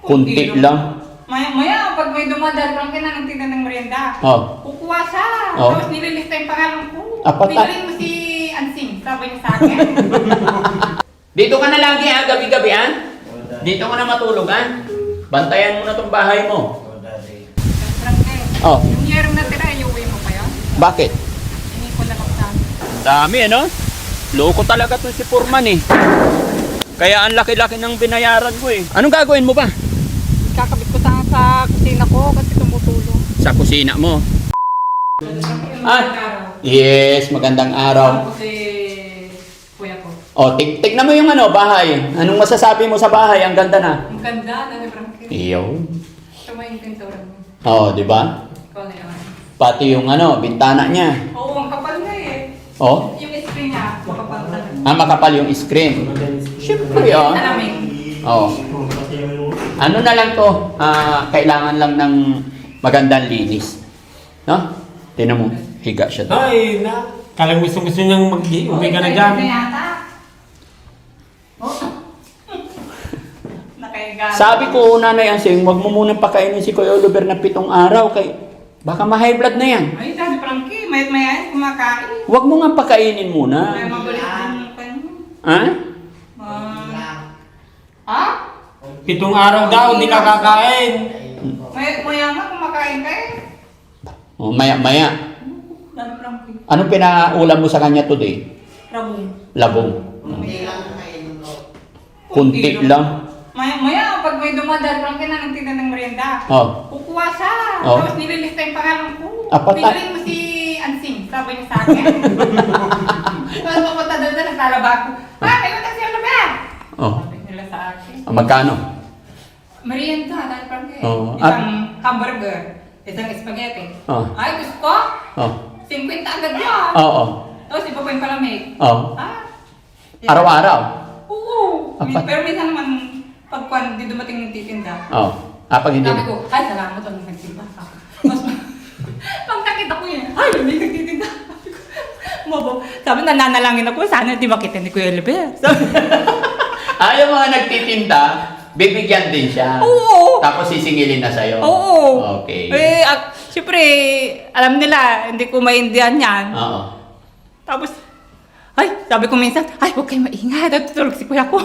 Kunti lang. Maya, pag may dumadal, parang ka na nagtinda ng merienda. Oh. Kukuha siya. Oh. Tapos nililista yung pangalan ko. Patay. Pinalin mo si Ansing, sabi niya sa akin. Dito ka na lagi ha, gabi-gabi ha? Dito ka na matulog ha? Bantayan mo na tong bahay mo. Frankie, Oh. yung year na tira, iuwi mo pa yun? Bakit? Hindi ko lang sa amin. Dami ano? Loko talaga to si Purman eh. Kaya ang laki-laki ng binayaran ko eh. Anong gagawin mo ba? Kakabit ko sa kusina ko kasi tumutulong. Sa kusina mo. Ah, Yes, magandang araw. Ako si kuya ko. O, tignan mo yung ano, bahay. Anong masasabi mo sa bahay? Ang ganda na. Ang ganda, dami Frankie. Iyo. Ito mo yung pintura mo. Oh, di ba? Ikaw na yun. Pati yung ano, bintana niya. Oo, ang kapal nga eh. Oh, Yung screen niya, makapal talaga. makapal yung screen. Siyempre, oh. Salamin. Oh. Ano na lang to? Kailangan lang ng magandang linis. No? Tinan mo, higa siya doon. Ay, na. Kalang gusto niyang mag-uwi ka na dyan. Nakahiga. Sabi ko, Nanay Ansing, wag mo munang pakainin si Kuya Oliver na 7 araw kay baka ma-high blood na yan. Ay, Daddy Frankie, may kumakain. Wag mo nga pakainin May muna. magulit din yung kanya. Ha? Ha? 7 araw daw, hindi ka kakain. Maya nga kumakain ka eh. O, maya-maya. Daddy Frankie. Anong pinaulam mo sa kanya today? Rabong. Labong. Kunti lang. Maya, pag may dumadal, parang ka na nagtinda ng merienda. Oh. Kukuha siya. Oh. Tapos nililista yung pangalan ko. Patay. Pinalin mo si Ansing, sabi niya sa akin. Tapos papunta doon na naglalaba ko. May utang siya laba. Oh. Sabi nila sa akin. Magkano? Merienda, dahil parang kayo. Oh. Isang hamburger, isang spaghetti. Oh. Ay, gusto ko. Oh. 50 agad yan. Oo. Tapos iba pa yung palamig. Oh. Ah. Araw-araw. Oo. Apat. Pero minsan naman, pag di dumating yung titinda. Oh. Pag hindi. Sabi ko, ay, salamat ang nagsimba ka. Mas, pag nakita ko yun, ay, may nagtitinda. Sabi ko, mabo. Sabi, nananalangin ako, sana di makita ni Kuya Oliver. Yung mga nagtitinda, bibigyan din siya. Oo. Tapos sisingilin na sa'yo. Oo. Okay. Eh, syempre, alam nila, hindi ko maintindihan yan. Oo. Tapos, ay, sabi ko minsan, ay, huwag kayo maingay, natutulog si kuya ko.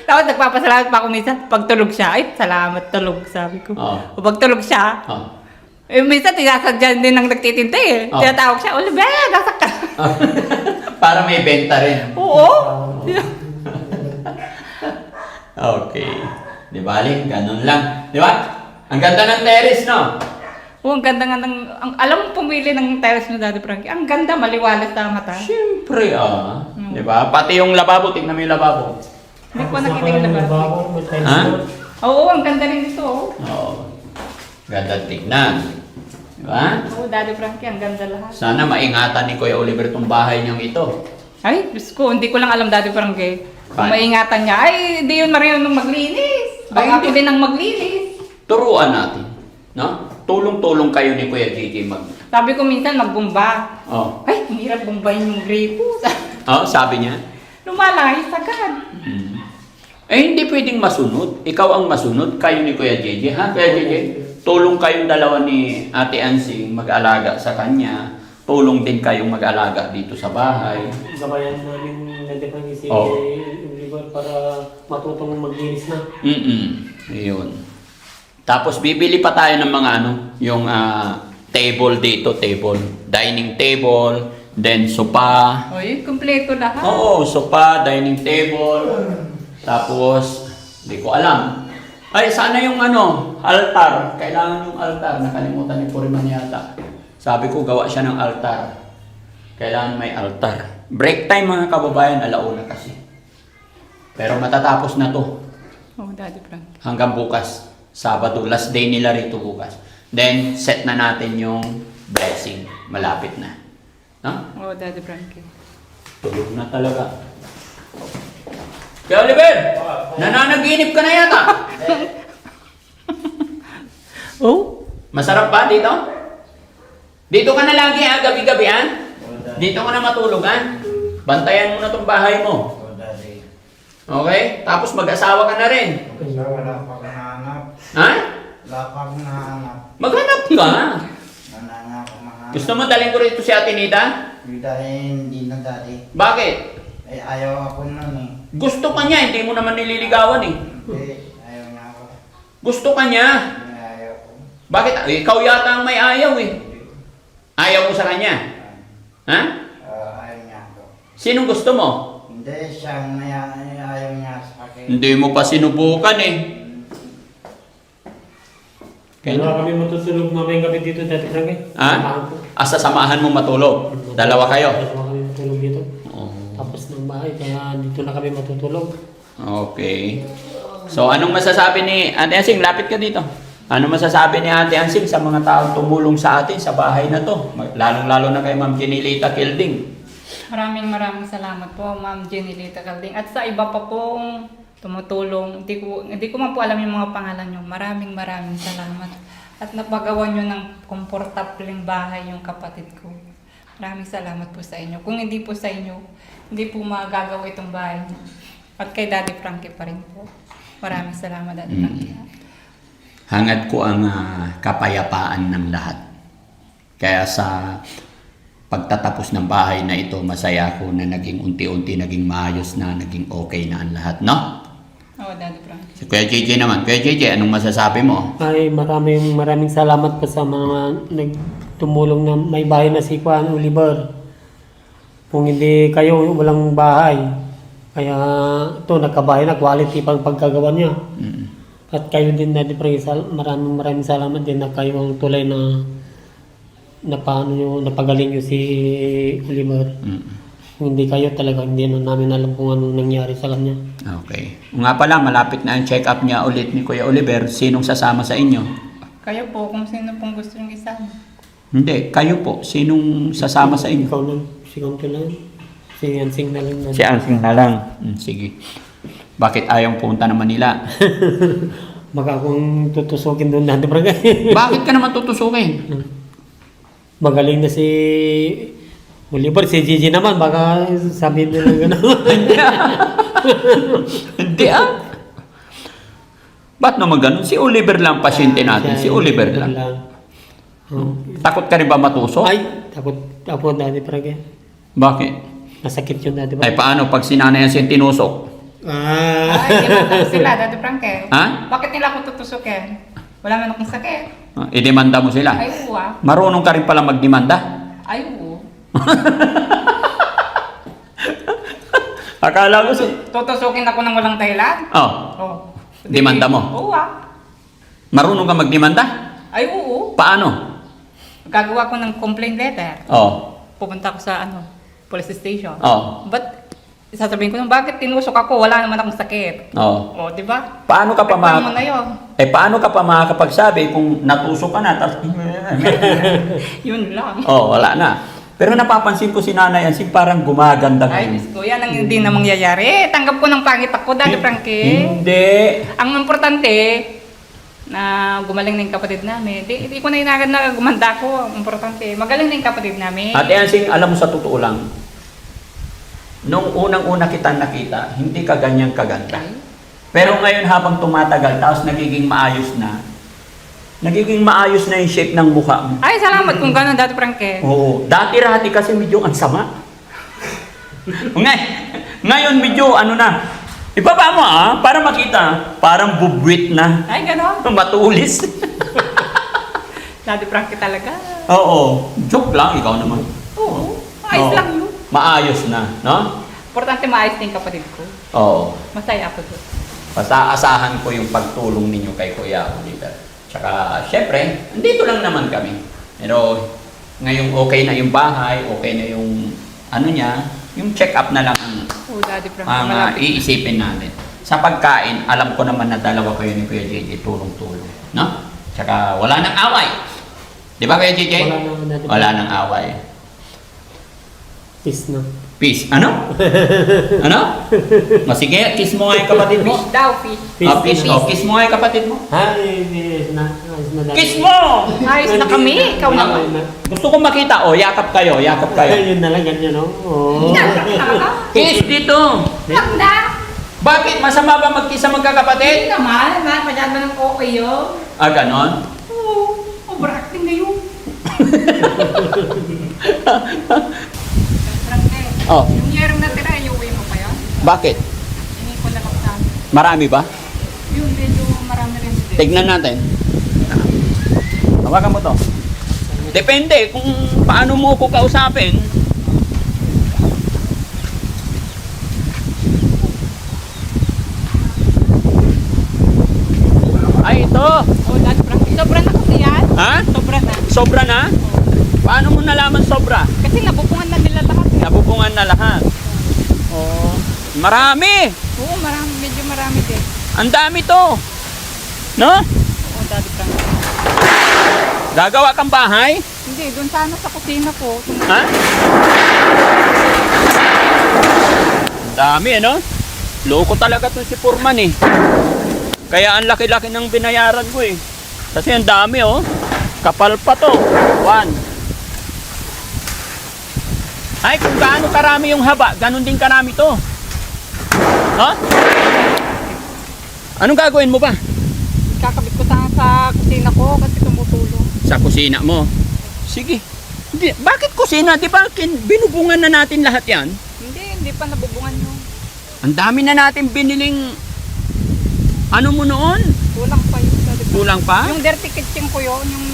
Tapos nagpapasalamat pa ako minsan, pagtulog siya, ay, salamat tulog, sabi ko. Oo. O pagtulog siya, Oh. eh, minsan tinasadyan din ng nagtitinda eh. Oh. Tinatawag siya, Oliver, nasak ka. Para may benta rin. Oo. Okay. Di ba, Aling? Ganun lang. Di ba? Ang ganda ng terrace, no? Oo, ang ganda nga ng, alam mo pumili ng terrace mo, Daddy Frankie. Ang ganda, maliwalas sa mata. Siyempre, Di ba? Pati yung lababo, tignan mo yung lababo. Hindi ko nakita yung labas. Ha? Oo, ang ganda rin dito. Oh. Oo. Ganda tignan. Di ba? Oo, Daddy Frankie, ang ganda lahat. Sana maingatan ni Kuya Oliver tong bahay niyang ito. Ay, Diyos ko, hindi ko lang alam, Daddy Frankie. Kung Paano? maingatan niya, ay, hindi yun marunong maglinis. Ay, Baka ako hindi. din ang maglinis. Turuan natin. No? Tulong-tulong kayo ni Kuya Gigi mag... Sabi ko minsan, magbumba. Oh. Ay, ang hirap bumbahin yung gripo. Oh, sabi niya. Lumalahis agad. Eh, hindi pwedeng masunod. Ikaw ang masunod. Kayo ni Kuya Gigi. Ha, Kuya Gigi? Tulong kayong dalawa ni Ate Ansing mag-alaga sa kanya. Tulong din kayong mag-alaga dito sa bahay. Gabayan namin nagdepang si Oh. Oliver para matutong maglinis na. Iyon. Tapos bibili pa tayo ng mga yung table dito, dining table, then sofa. Oy, kumpleto lahat. Oo, sofa, dining table. Tapos, hindi ko alam. Ay, sana yung altar. Kailangan yung altar. Nakalimutan ni Puriman yata. Sabi ko, gawa siya ng altar. Kailangan may altar. Break time mga kababayan, alauna kasi. Pero matatapos na to. Oh, Daddy Frankie. Hanggang bukas. Sabado, last day nila rito bukas. Then, set na natin yung blessing. Malapit na. No? Oh, Daddy Frankie. Tulog na talaga. Kaya Oliver, nananaginip ka na yata. Oh? Masarap ba dito? Dito ka na lagi gabi-gabi Dito ka na matulog Bantayan mo na tong bahay mo. Okay? Tapos mag-asawa ka na rin. Wala pa nanganap. Ha? Wala pa akong nanganap. Maghanap ka. Nanganap ako manganap. Gusto mo dalhin ko rito si Ate Nita? Dahil hindi na dati. Bakit? Eh, ayaw ako nun eh. Gusto ka niya, hindi mo naman nililigawan eh. Hindi, ayaw niya ako. Gusto ka niya. Hindi, ayaw ko. Bakit? Ikaw yata ang may ayaw eh. Ayaw mo sa kanya? Ha? Ayaw niya ako. Sinong gusto mo? Hindi, siya ang ayaw niya sa akin. Hindi mo pa sinubukan eh. Kaya kami matutulog mamayang gabi dito dati lang eh. Ha? Samahan ko. Sasamahan mo matulog. Dalawa kayo. Dalawa kami matulog dito. Oh. Tapos ng bahay, kaya dito na kami matutulog. Okay. So, anong masasabi ni Ate Ansing? Lapit ka dito. Ano masasabi ni Ate Ansing sa mga taong tumulong sa atin sa bahay na to? Lalong-lalo na kay Ma'am Jenilita Kilding. Maraming salamat po, Ma'am Jenilita Calding. At sa iba pa pong tumutulong, hindi ko man po alam yung mga pangalan nyo. Maraming salamat. At napagawa nyo ng komportableng bahay yung kapatid ko. Maraming salamat po sa inyo. Kung hindi po sa inyo, hindi po magagawa itong bahay niyo. At kay Daddy Frankie pa rin po. Maraming salamat, Daddy Frankie. Hangad ko ang kapayapaan ng lahat. Kaya sa pagtatapos ng bahay na ito, masaya ako na naging unti-unti, naging maayos na, naging okay na ang lahat, no? Oo, Daddy Frankie. Si Kuya JJ naman. Kuya JJ, anong masasabi mo? Ay, maraming salamat po sa mga nagtumulong na may bahay na si Juan Oliver. Kung hindi kayo, walang bahay. Kaya ito, nagkabahay na, quality pang pagkagawa niya. Mm. At kayo din, Daddy Frankie, maraming salamat din na kayo ang tulay na napagaling nyo si Oliver. Mm. Kung hindi kayo talaga, hindi na namin alam kung anong nangyari sa kanya. Okay. Nga pala, malapit na ang check-up niya ulit ni Kuya Oliver. Sinong sasama sa inyo? Kayo po, kung sino pong gusto nyo isama. Hindi, kayo po. Sinong sasama sa inyo? Ikaw lang, si Kanto lang. Si Ansing na lang. Si Ansing na lang. Sige. Bakit ayaw punta naman nila? Baka kung tutusukin doon natin, Frankie. Bakit ka naman tutusukin? Magaling na si Oliver, si Gigi naman, baka sabihin nila gano'n. Hindi ah. Ba't naman ganun? Si Oliver lang pasyente natin. Si Oliver lang. Oh. Takot ka rin ba matusok? Ay, takot ako dati, Frankie. Bakit? Nasakit yun dati. Ay paano pag sinanay ang tinusok? Ah. Ay, demanda sila, Daddy Frankie. Ha? Bakit nila ako tutusukin? Wala man akong sakit. Idemanda mo sila. Ay, oo ah. Marunong ka rin pala magdemanda. Ay, oo. Akala ko si... Tutusukin ako ng walang dahilan? Oh, Oo. Demanda mo? Oo ah. marunong ka magdemanda? Ay, oo. Paano? Gagawa ko ng complaint letter. Oh. Pupunta ako sa police station. Oh. But, sasabihin ko nung bakit tinusok ako, wala naman akong sakit. Oh. O, di ba? Paano ka pa Reklam mo na yun. paano ka pa makakapagsabi kung natusok ka na tapos Yun lang. oh, wala na. Pero napapansin ko si Nanay Ansing parang gumaganda Ay, ngayon. Diyos ko, yan ang hindi na mangyayari. Tanggap ko ng pangit ako, Daddy Frankie. Hindi. Ang importante, na gumaling na yung kapatid namin. Di ko na inagad na gumanda ko. Ang importante, magaling na yung kapatid namin. Ate Ansing, alam mo sa totoo lang, nung unang-una kita nakita, hindi ka ganyang kaganda. Pero ngayon habang tumatagal, tapos nagiging maayos na yung shape ng mukha mo. Ay, salamat kung gano'n, Daddy Frankie. Oo. Dati-rati kasi medyo ang sama. Ngayon medyo ano na. Ibaba mo para makita. Parang bubwit na. Ay, gano'n. Matulis. Daddy Frankie talaga. Oo. Joke lang, ikaw naman. Oo. Ayos Oo. lang yun. Maayos na, no? Importante maayos na yung kapatid ko. Oo. Masaya ako doon. Basta asahan ko yung pagtulong ninyo kay Kuya Oliver. Tsaka, syempre, andito lang naman kami. Pero, ngayong okay na yung bahay, okay na yung, yung check-up na lang ang, Oo, Daddy Frankie. ang malapit. iisipin natin. Sa pagkain, alam ko naman na dalawa kayo ni Kuya JJ, tulong-tulong. No? Tsaka, wala nang away. Di ba Kuya JJ? Wala nang Daddy Wala nang away. Peace na. Peace. Ano? Ano? Masige, kiss mo nga yung kapatid mo. Fish daw, fish. Peace. Oh, kiss mo nga yung kapatid mo. Ay, ayos na. Daddy. Kiss mo! Ayos na kami. Ikaw naman. Gusto ko makita. Oh, yakap kayo. Ayun na lang, ganyan, no? Oh. Inakak na ka. Kiss dito. Lang na. Bakit? Masama ba magkisa Hindi magkakapatid? naman, masyado ng okay yun. Ah, ganon? Oo, overacting na yun. Frankie, Oh, yung yerong natira, iuwi mo pa yan? bakit? Hindi ko lang sa Marami ba? Yung medyo marami rin din. Tignan natin. Hawakan mo to. Depende kung paano mo ko kausapin. Ay, ito. Oh, Dad Frankie. Sobra na kasi yan. Ha? Sobra na. Sobra na? Paano mo nalaman sobra? Kasi nabupungan na nila lahat. Nabupungan na lahat. Oh, marami. Oo, marami. Medyo marami din. Ang dami to. No? Oo, Dad Frankie. Gagawa kang bahay? Hindi, doon sana sa kusina ko. Ha? Ang dami, ano? Loko talaga to si Purman eh. Kaya ang laki-laki ng binayaran ko eh. Kasi ang dami oh. Kapal pa to. 1. Ay, kung gaano karami yung haba, ganun din karami to. Ha? Anong gagawin mo ba? Kakabit ko sana sa kusina ko kasi tumutulong. Sa kusina mo. Sige. Hindi, bakit kusina? Di ba binubungan na natin lahat yan? Hindi pa nabubungan yun. Ang dami na natin biniling ano mo noon? Kulang pa yun. Dad Frankie. Kulang pa? Yung dirty kitchen ko yun, yung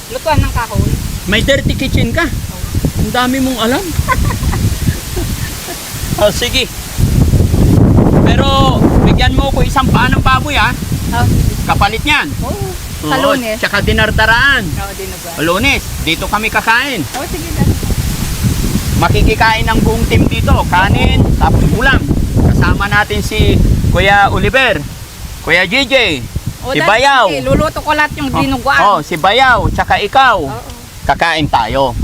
lutuan ng kahoy. May dirty kitchen ka? Ang dami mong alam. Oh, sige. Pero bigyan mo ko isang paan ng baboy ha. Oh, Kapalit niyan. oh. Sa Oo, Lunes. tsaka dinardaraan. Oo, din na ba? Lunes, dito kami kakain. Oh, sige Dad. Makikikain ng buong team dito. Kanin, tapos ulam. Kasama natin si Kuya Oliver, Kuya JJ, Oh, si Dad Bayaw. Frankie, luluto ko lahat yung dinuguan. Oh, si Bayaw, tsaka ikaw. Oo. Kakain tayo.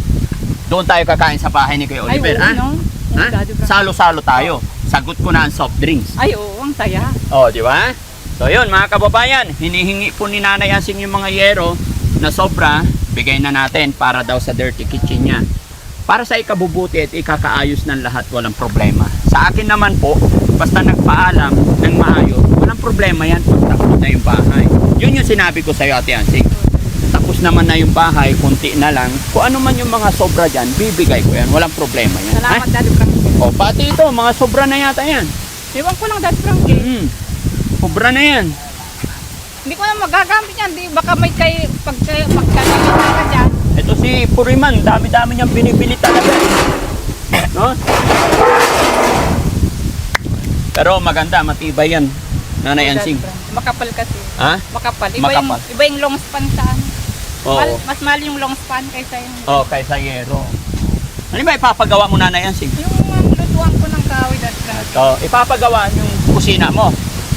Doon tayo kakain sa bahay ni Kuya Ay, Oliver, oo, ha? no? Oo, Ha? Dad Frankie. Salo-salo tayo. Sagot ko na ang soft drinks. Ay, oo, ang saya. Oh, di ba? So yun mga kababayan, hinihingi po ni Nanay Asing yung mga yero na sobra, bigay na natin para daw sa dirty kitchen niya. Para sa ikabubuti at ikakaayos ng lahat, walang problema. Sa akin naman po, basta nagpaalam ng maayos, walang problema yan kung tapos na yung bahay. Yun yung sinabi ko sa iyo, Ate Asing. Tapos naman na yung bahay, kunti na lang. Kung ano man yung mga sobra dyan, bibigay ko yan. Walang problema yan. Salamat, Dad Frankie. O, pati ito, mga sobra na yata yan. Iwan ko lang, Dad Frankie. Sobra na yan. Hindi ko na magagamit yan. Di, baka may pagkalimutan ka dyan. Ito si Puriman, dami-dami niyang binibili talaga. No? Pero maganda, matibay yan. Nanay Ansing. Makapal kasi. Ha? Makapal. Makapal. Iba yung long span sa ano. Oo. Mas mahal yung long span kaysa yung... Oh, kaysa yero. Ano ba ipapagawa mo, Nanay Ansing? Yung lutuan ko ng kahoy, Dad Frankie. So, ipapagawa yung kusina mo.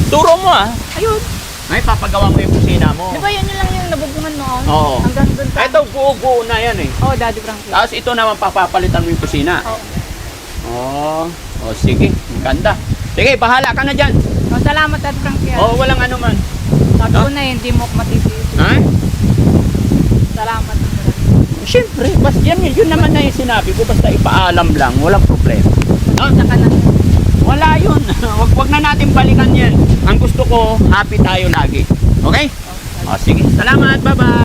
Turo mo ah. Ayun. Ay, papagawa mo yung kusina mo. Di ba yan yun lang yung nabubungan noon? Oo. Hanggang doon sa... Ito, buo-buo na yan eh. Oh, Daddy Frankie. Tapos ito naman papapalitan mo yung kusina. Oh. Oh, sige. Ang ganda. Sige, bahala ka na dyan. Oh, salamat, Dad Frankie. Oh, walang ano man. Sabi ko na, hindi mo ako matitisi. Ha? Salamat. Siyempre, basta yun naman na yung sinabi ko, basta ipaalam lang, walang problema. No? Saka na. Wala yun. wag na natin balikan yan. Ang gusto ko, happy tayo lagi. Okay? O, sige. Salamat. Bye-bye.